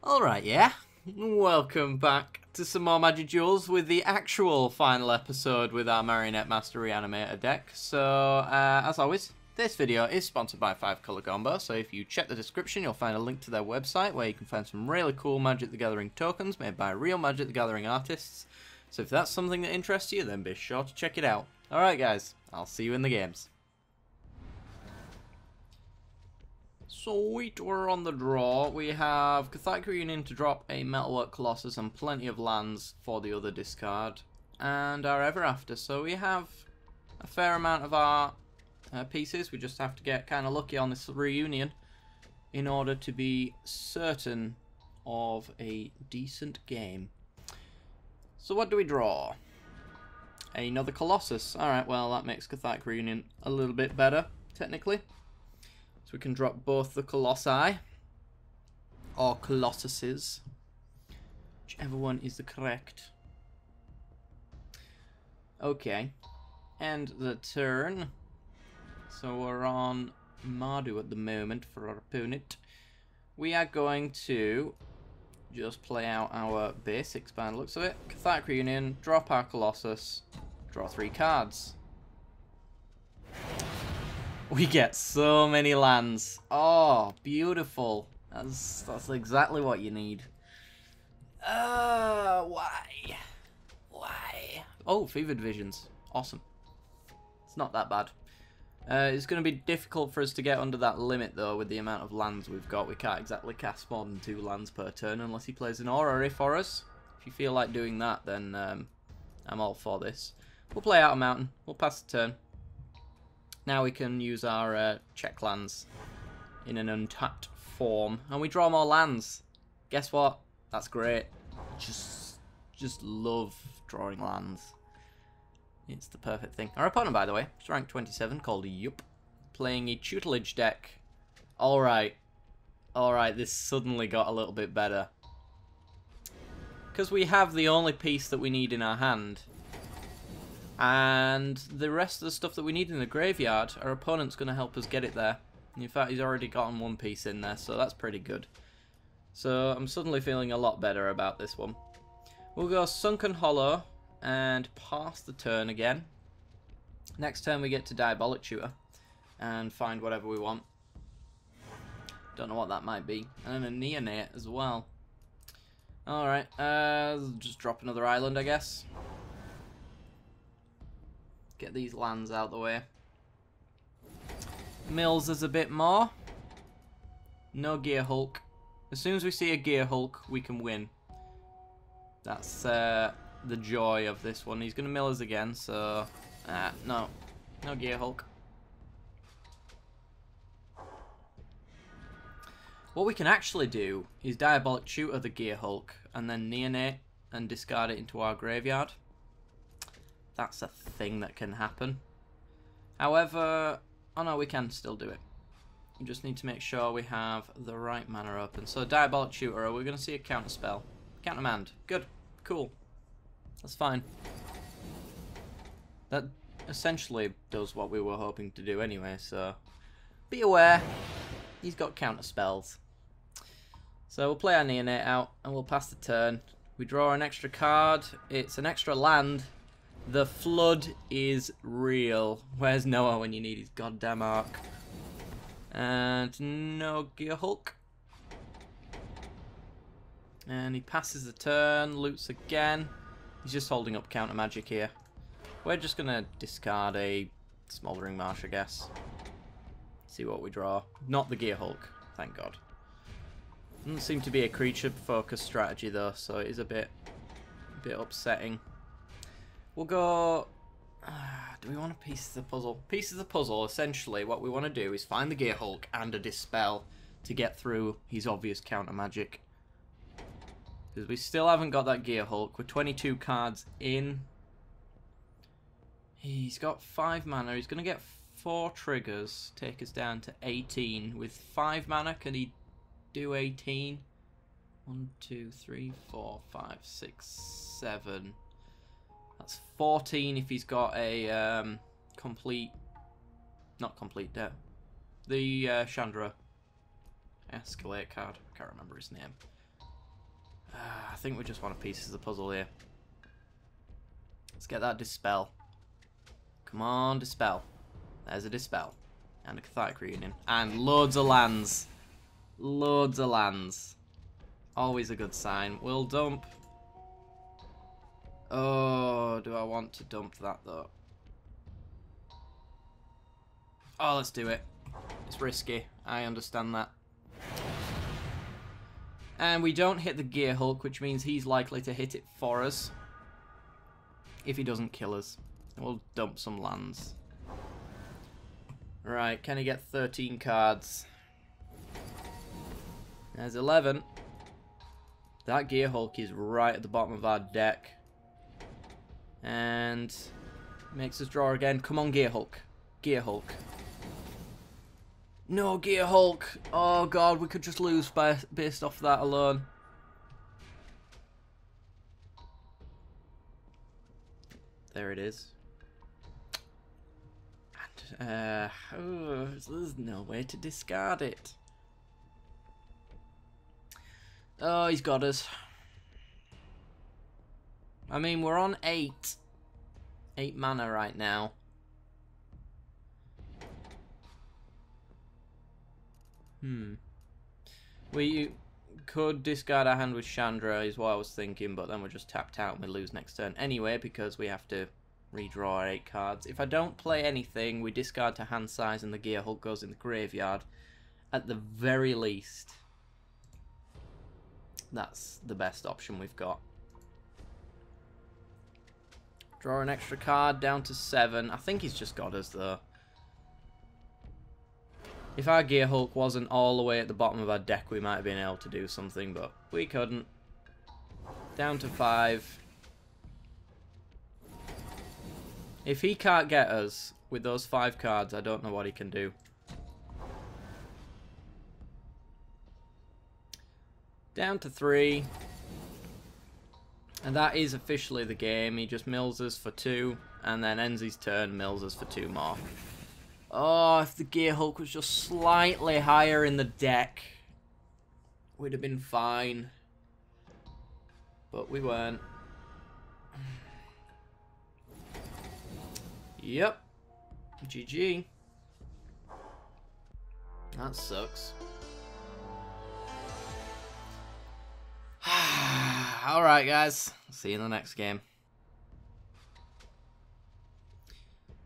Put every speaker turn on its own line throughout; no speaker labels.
Alright, yeah. Welcome back to some more Magic Duels with the actual final episode with our Marionette Master Reanimator deck. So, as always, this video is sponsored by 5 Color Combo, so if you check the description you'll find a link to their website where you can find some really cool Magic the Gathering tokens made by real Magic the Gathering artists. So if that's something that interests you, then be sure to check it out. Alright guys, I'll see you in the games. Sweet, we're on the draw. We have Cathartic Reunion to drop a Metalwork Colossus and plenty of lands for the other discard. And our Ever After. So we have a fair amount of our pieces. We just have to get kind of lucky on this reunion in order to be certain of a decent game. So what do we draw? Another Colossus. Alright, well that makes Cathartic Reunion a little bit better, technically. We can drop both the Colossi, or Colossuses, whichever one is the correct. Okay, end the turn. So we're on Mardu at the moment for our opponent. We are going to just play out our basics by the looks of it. Cathartic Reunion, drop our Colossus, draw 3 cards. We get so many lands. Oh, beautiful. That's exactly what you need. Why? Why? Oh, Fevered Visions. Awesome. It's not that bad. It's going to be difficult for us to get under that limit, though, with the amount of lands we've got. We can't exactly cast more than 2 lands per turn unless he plays an Orrery for us. If you feel like doing that, then I'm all for this. We'll play out a mountain. We'll pass the turn. Now we can use our check lands in an untapped form. And we draw more lands. Guess what? That's great. Just love drawing lands. It's the perfect thing. Our opponent, by the way, is rank 27, called Yup. Playing a tutelage deck. Alright. Alright, this suddenly got a little bit better. Because we have the only piece that we need in our hand. And the rest of the stuff that we need in the graveyard, our opponent's going to help us get it there. In fact, he's already gotten 1 piece in there, so that's pretty good. So I'm suddenly feeling a lot better about this one. We'll go Sunken Hollow and pass the turn again. Next turn we get to Diabolic Tutor and find whatever we want. Don't know what that might be. And a Neonate as well. Alright, just drop another island, I guess. Get these lands out the way. Mills is a bit more. No Gear Hulk. As soon as we see a Gear Hulk, we can win. That's the joy of this one. He's going to mill us again, so... no. No Gear Hulk. What we can actually do is Diabolic Tutor the Gear Hulk, and then Neonate and discard it into our graveyard. That's a thing that can happen. However, oh no, we can still do it. We just need to make sure we have the right mana open. So Diabolic Tutor, we're going to see a counter spell. Countermand. Good. Cool. That's fine. That essentially does what we were hoping to do anyway, so be aware. He's got counter spells. So we'll play our Neonate out and we'll pass the turn. We draw an extra card. It's an extra land. The flood is real. Where's Noah when you need his goddamn arc? And no Gear Hulk. And he passes the turn, loots again. He's just holding up counter magic here. We're just gonna discard a Smoldering Marsh, I guess. See what we draw. Not the Gear Hulk, thank God. Doesn't seem to be a creature-focused strategy though, so it is a bit upsetting. We'll go... do we want a piece of the puzzle? Piece of the puzzle, essentially, what we want to do is find the Gear Hulk and a Dispel to get through his obvious counter magic. Because we still haven't got that Gear Hulk. We're 22 cards in. He's got 5 mana. He's going to get 4 triggers. Take us down to 18. With 5 mana, can he do 18? 1, 2, 3, 4, 5, 6, 7... That's 14 if he's got a complete... Not complete debt. The Chandra Escalate card. I can't remember his name. I think we just want a piece of the puzzle here. Let's get that Dispel. Come on, Dispel. There's a Dispel. And a Cathartic Reunion. And loads of lands. Loads of lands. Always a good sign. We'll dump. Oh, do I want to dump that though? Oh, let's do it. It's risky. I understand that. And we don't hit the Gear Hulk, which means he's likely to hit it for us. If he doesn't kill us. We'll dump some lands. Right, can he get 13 cards? There's 11. That Gear Hulk is right at the bottom of our deck. And makes us draw again. Come on, Gear Hulk. Gear Hulk. No, Gear Hulk. Oh, God, we could just lose based off that alone. There it is. And, oh, there's no way to discard it. Oh, he's got us. I mean, we're on 8. 8 mana right now. We could discard our hand with Chandra is what I was thinking, but then we're just tapped out and we lose next turn anyway because we have to redraw our 8 cards. If I don't play anything, we discard to hand size and the Gear Hulk goes in the graveyard. At the very least, that's the best option we've got. Draw an extra card down to 7. I think he's just got us though. If our Gear Hulk wasn't all the way at the bottom of our deck, we might have been able to do something, but we couldn't. Down to 5. If he can't get us with those 5 cards, I don't know what he can do. Down to 3. And that is officially the game. He just mills us for 2, and then ends his turn, mills us for 2 more. Oh, if the Gear Hulk was just slightly higher in the deck, we'd have been fine. But we weren't. Yep. GG. That sucks. Alright, guys. See you in the next game.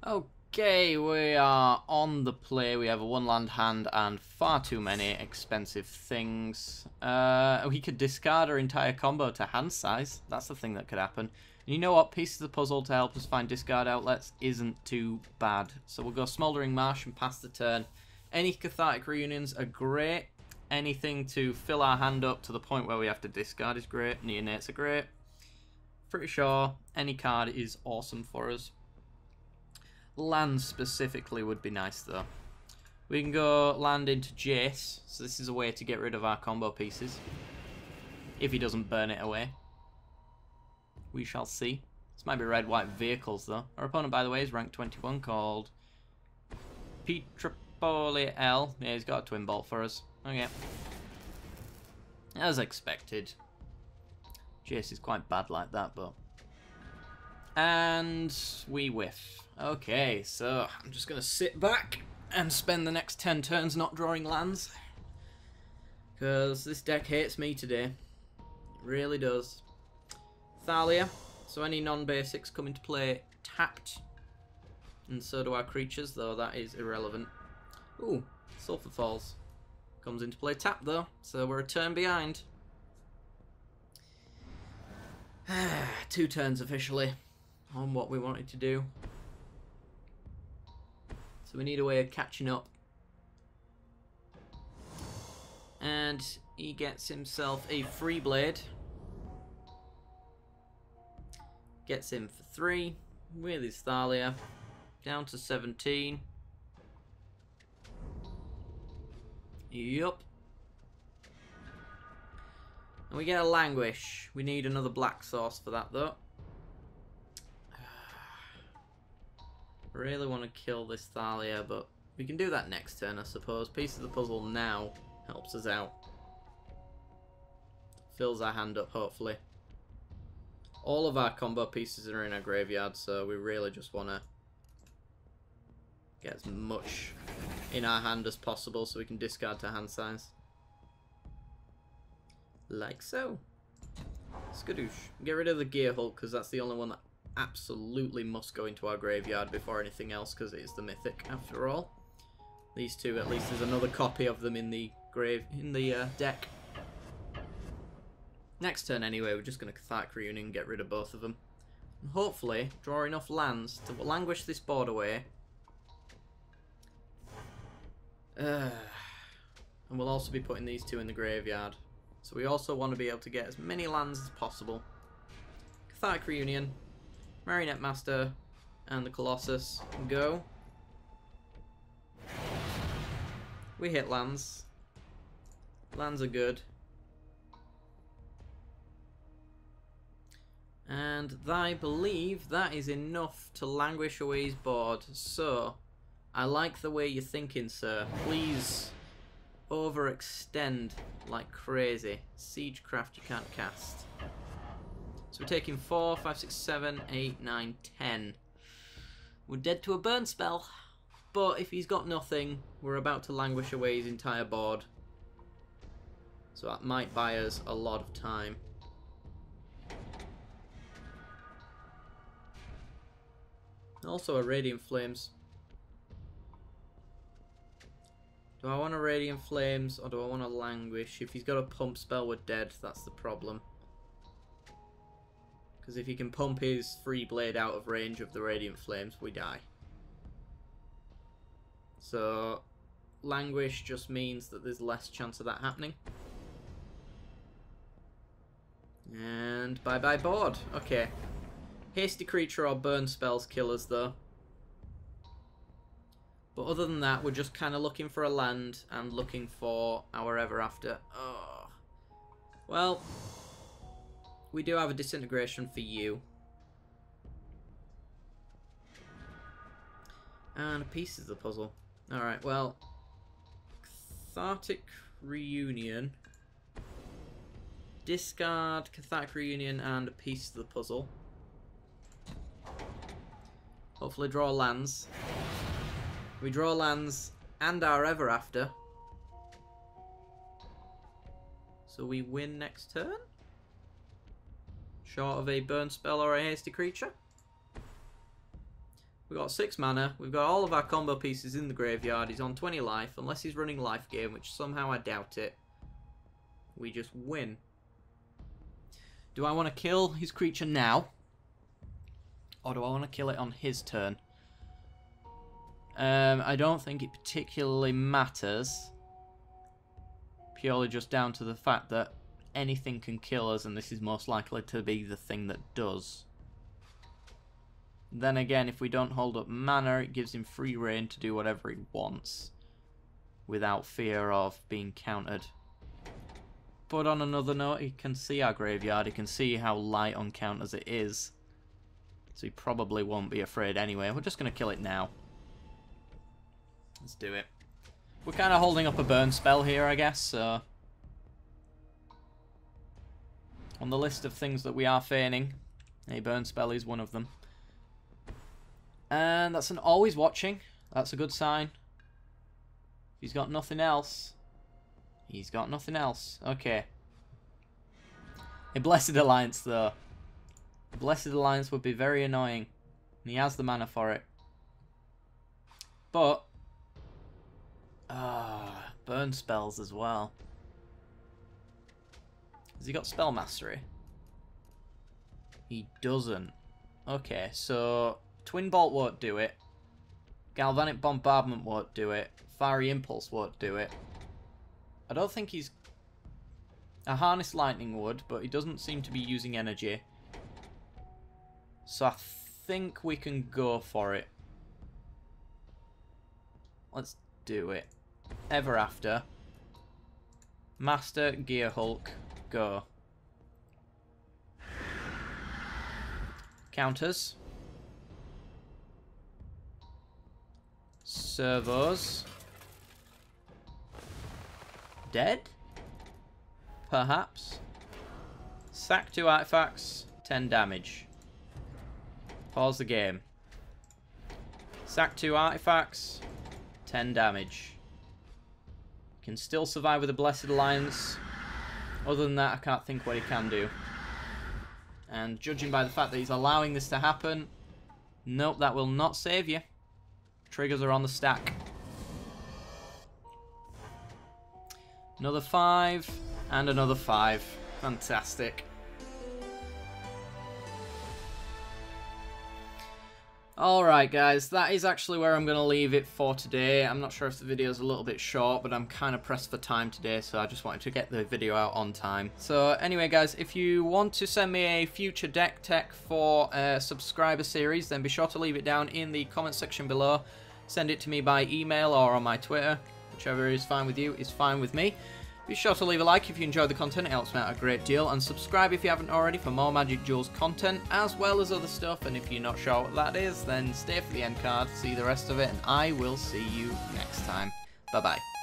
Okay, we are on the play. We have a 1-land hand and far too many expensive things. We could discard our entire combo to hand size. That's the thing that could happen. And you know what? Piece of the puzzle to help us find discard outlets isn't too bad. So we'll go Smoldering Marsh and pass the turn. Any Cathartic Reunions are great. Anything to fill our hand up to the point where we have to discard is great. Neonates are great. Pretty sure any card is awesome for us. Land specifically would be nice though. We can go land into Jace, so this is a way to get rid of our combo pieces. If he doesn't burn it away. We shall see. This might be red-white vehicles though. Our opponent, by the way, is rank 21 called Tripoli L. Yeah, he's got a twin bolt for us. Okay. As expected. Jace is quite bad like that, but... And we whiff. Okay, so I'm just going to sit back and spend the next 10 turns not drawing lands. Because this deck hates me today. It really does. Thalia. So any non-basics come into play tapped. And so do our creatures, though that is irrelevant. Ooh, Sulphur Falls. Comes into play tapped, though. So we're a turn behind. 2 turns officially on what we wanted to do. So we need a way of catching up. And he gets himself a free blade. Gets him for 3 with his Thalia. Down to 17. Yup. And we get a Languish. We need another black source for that though. Really want to kill this Thalia, but we can do that next turn, I suppose. Piece of the puzzle now helps us out. Fills our hand up, hopefully. All of our combo pieces are in our graveyard, so we really just want to get as much in our hand as possible so we can discard to hand size. Like so. Skadoosh. Get rid of the Gear Hulk, because that's the only one that absolutely must go into our graveyard before anything else, because it is the mythic after all. These two, at least there's another copy of them in the deck. Next turn anyway, we're just going to Cathartic Reunion and get rid of both of them. And hopefully draw enough lands to languish this board away. And we'll also be putting these two in the graveyard. So we also want to be able to get as many lands as possible. Cathartic Reunion, Marionette Master, and the Colossus. Go. We hit lands. Lands are good. And I believe that is enough to languish away his board. So, I like the way you're thinking, sir. Please overextend like crazy. Siegecraft you can't cast. So we're taking 4, 5, 6, 7, 8, 9, 10. We're dead to a burn spell. But if he's got nothing, we're about to languish away his entire board. So that might buy us a lot of time. Also a Radiant Flames. Do I want a Radiant Flames or do I want to Languish? If he's got a pump spell, we're dead. That's the problem. Because if he can pump his Free Blade out of range of the Radiant Flames, we die. So, Languish just means that there's less chance of that happening. And bye-bye board. Okay. Hasty Creature or Burn spells kill us though. But other than that, we're just kind of looking for a land and looking for our Ever After. Oh. Well, we do have a Disintegration for you. And a piece of the puzzle. Alright, well, Cathartic Reunion. Discard Cathartic Reunion and a piece of the puzzle. Hopefully draw lands. We draw lands and our Ever After. So we win next turn? Short of a burn spell or a hasty creature. We've got 6 mana. We've got all of our combo pieces in the graveyard. He's on 20 life. Unless he's running life gain, which somehow I doubt it. We just win. Do I want to kill his creature now? Or do I want to kill it on his turn? I don't think it particularly matters. Purely just down to the fact that anything can kill us, and this is most likely to be the thing that does. Then again, if we don't hold up mana, it gives him free reign to do whatever he wants without fear of being countered. But on another note, he can see our graveyard, he can see how light on counters it is. So he probably won't be afraid anyway. We're just going to kill it now. Let's do it. We're kind of holding up a burn spell here, I guess, so... On the list of things that we are feigning, a burn spell is one of them. And that's an always watching. That's a good sign. He's got nothing else. He's got nothing else. Okay. A Blessed Alliance, though. A Blessed Alliance would be very annoying. And he has the mana for it. But... burn spells as well. Has he got Spell Mastery? He doesn't. Okay, so... Twin Bolt won't do it. Galvanic Bombardment won't do it. Fiery Impulse won't do it. I don't think he's... A Harness Lightning would, but he doesn't seem to be using energy. So I think we can go for it. Let's do it. Ever After. Master, Gear Hulk, go. Counters. Servos. Dead? Perhaps. Sack 2 artifacts, 10 damage. Pause the game. Sack 2 artifacts, 10 damage. Can still survive with the Blessed Alliance. Other than that, I can't think what he can do. And judging by the fact that he's allowing this to happen, nope, that will not save you. Triggers are on the stack. Another 5, and another 5. Fantastic. Alright guys, that is actually where I'm going to leave it for today. I'm not sure if the video is a little bit short, but I'm kind of pressed for time today, so I just wanted to get the video out on time. So anyway guys, if you want to send me a future deck tech for a subscriber series, then be sure to leave it down in the comment section below. Send it to me by email or on my Twitter. Whichever is fine with you is fine with me. Be sure to leave a like if you enjoyed the content, it helps me out a great deal, and subscribe if you haven't already for more Magic Duels content, as well as other stuff, and if you're not sure what that is, then stay for the end card, see the rest of it, and I will see you next time. Bye-bye.